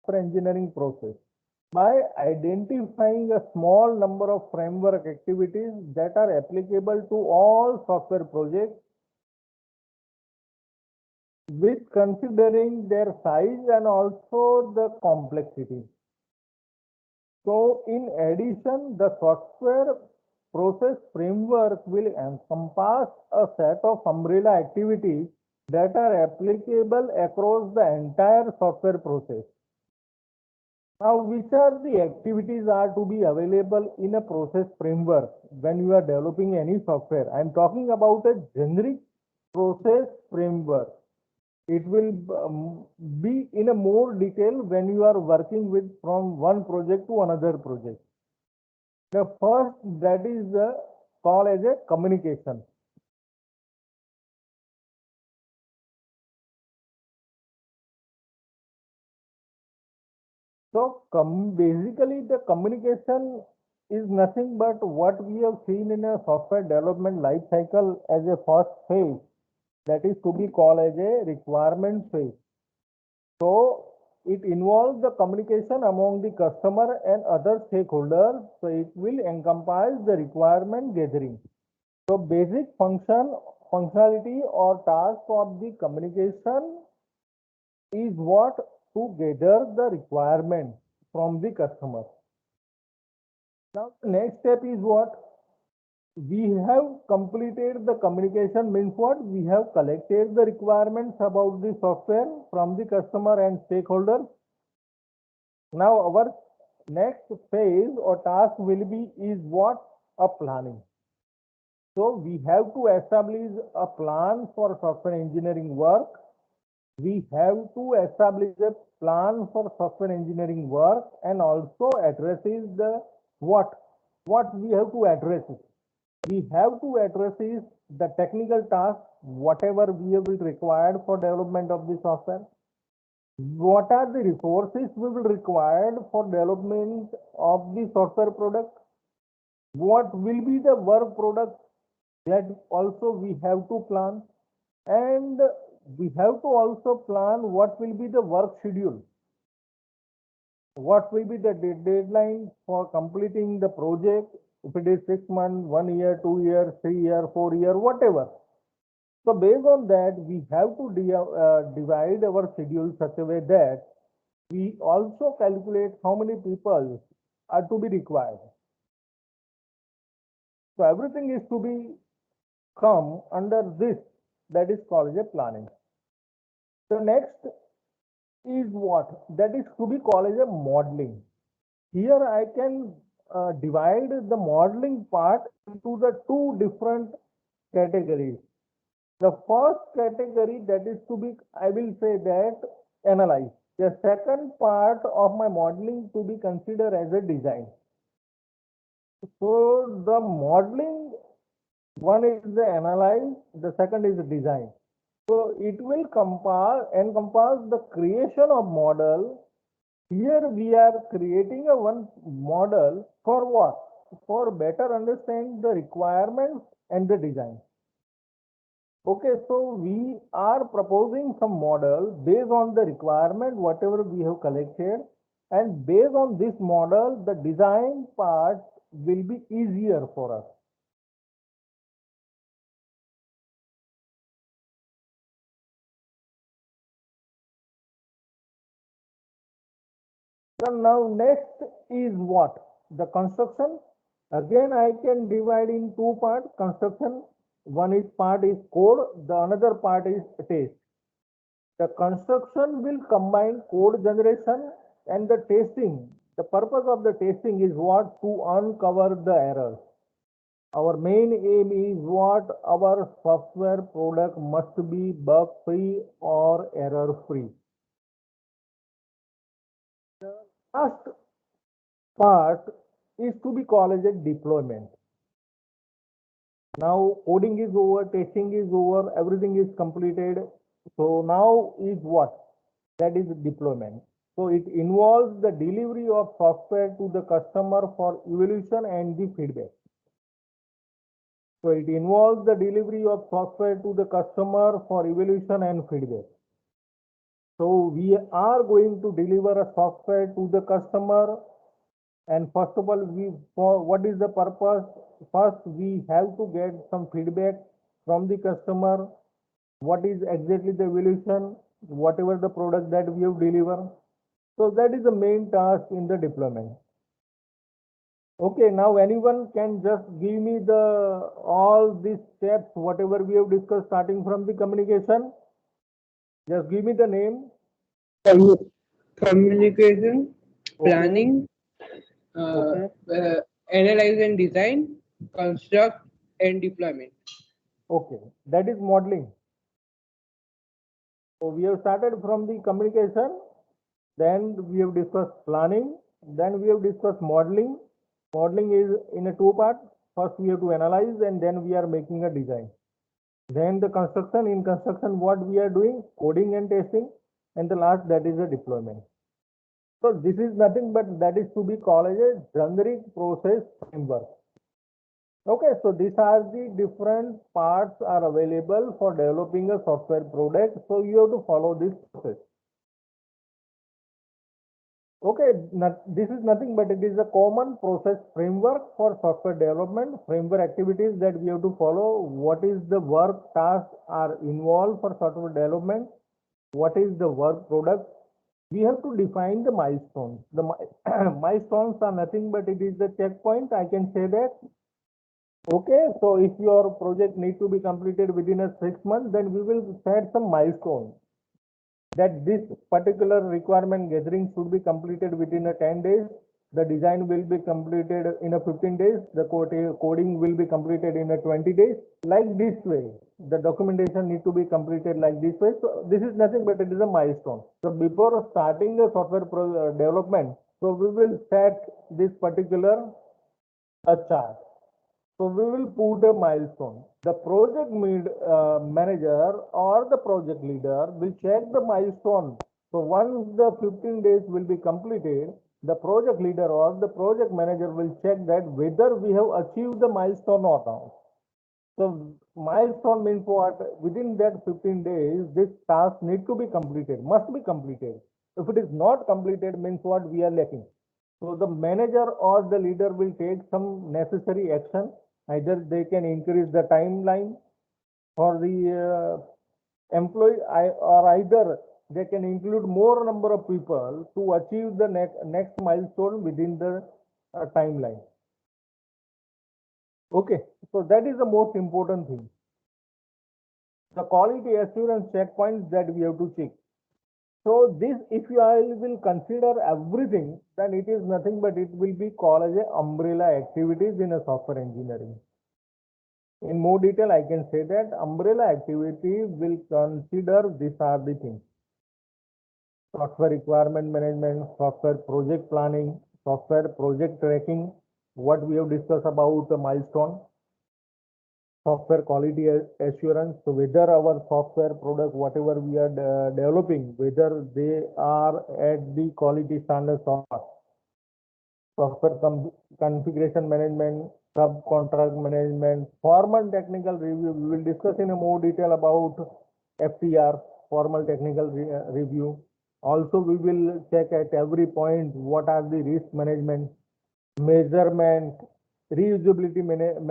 software engineering process by identifying a small number of framework activities that are applicable to all software projects with considering their size and also the complexity. So in addition, the software process framework will encompass a set of umbrella activities that are applicable across the entire software process. Now, which are the activities are to be available in a process framework when you are developing any software? I am talking about a generic process framework. It will be in a more detail when you are working with from one project to another project. The first that is called as a communication. So basically the communication is nothing but what we have seen in a software development life cycle as a first phase, that is to be called as a requirement phase. So it involves the communication among the customer and other stakeholders. So it will encompass the requirement gathering. So basic functionality or task of the communication is what to gather the requirement from the customer. Now the next step is what? We have completed the communication means what? We have collected the requirements about the software from the customer and stakeholders. Now our next phase or task will be is what? A planning. So we have to establish a plan for software engineering work. We have to establish a plan for software engineering work and also addresses the what? What we have to address it. We have to address is the technical task, whatever we will required for development of the software. What are the resources we will required for development of the software product? What will be the work product that also we have to plan, and we have to also plan what will be the work schedule, what will be the deadline for completing the project, if it is 6 months, 1 year, 2 years, 3 year, 4 year, whatever. So based on that, we have to divide our schedule such a way that we also calculate how many people are to be required. So everything is to be come under this, that is called as a planning. The next is what? That is to be called as a modeling. Here I can divide the modeling part into the two different categories. The first category that is to be, I will say that analyze. The second part of my modeling to be considered as a design. So the modeling, one is the analyze, the second is the design. So it will encompass the creation of model. Here we are creating a one model for what? For better understand the requirements and the design. Okay, so we are proposing some model based on the requirement, whatever we have collected, and based on this model, the design part will be easier for us. So now next is what? The construction. Again, I can divide in two parts. Construction. One is part is code. The another part is test. The construction will combine code generation and the testing. The purpose of the testing is what? To uncover the errors. Our main aim is what? Our software product must be bug free or error free. Last part is to be called as a deployment. Now coding is over, testing is over, everything is completed. So now is what? That is deployment. So it involves the delivery of software to the customer for evaluation and the feedback. So it involves the delivery of software to the customer for evaluation and feedback. So we are going to deliver a software to the customer. And first of all, for what is the purpose? First, we have to get some feedback from the customer. What is exactly the evolution, whatever the product that we have delivered. So that is the main task in the deployment. Okay, now anyone can just give me all these steps, whatever we have discussed, starting from the communication. Just give me the name. Communication, Okay, planning, okay, analyze and design, construct and deployment. okay. That is modeling. So we have started from the communication, then we have discussed planning, then we have discussed modeling. Modeling is in a two part. First we have to analyze and then we are making a design. Then the construction, in construction what we are doing, coding and testing, and the last that is a deployment. So this is nothing but that is to be called as a generic process framework. Okay, so these are the different parts are available for developing a software product. So you have to follow this process. Okay, this is nothing but it is a common process framework for software development, framework activities that we have to follow. What is the work tasks are involved for software development? What is the work product? We have to define the milestones. The milestones are nothing but it is the checkpoint. I can say that. Okay, so if your project need to be completed within a 6 months, then we will set some milestone that this particular requirement gathering should be completed within a 10 days. The design will be completed in a 15 days. The coding will be completed in a 20 days. Like this way, the documentation need to be completed like this way. So this is nothing but it is a milestone. So before starting the software development, so we will set this particular chart. So we will put a milestone. The project manager or the project leader will check the milestone. So once the 15 days will be completed, the project leader or the project manager will check that whether we have achieved the milestone or not. So milestone means what? Within that 15 days, this task need to be completed, must be completed. If it is not completed, means what? We are lacking. So the manager or the leader will take some necessary action. Either they can increase the timeline for the employee, or either they can include more number of people to achieve the next milestone within the timeline. Okay, so that is the most important thing. The quality assurance checkpoints that we have to check. So this, if you will consider everything, then it is nothing but it will be called as a umbrella activities in a software engineering. In more detail, I can say that umbrella activity will consider these are the things: software requirement management, software project planning, software project tracking, what we have discussed about the milestone, software quality assurance. So whether our software product, whatever we are developing, whether they are at the quality standards or not. Software configuration management, subcontract management, formal technical review. We will discuss in a more detail about FTR, formal technical review. Also, we will check at every point what are the risk management, measurement, reusability management.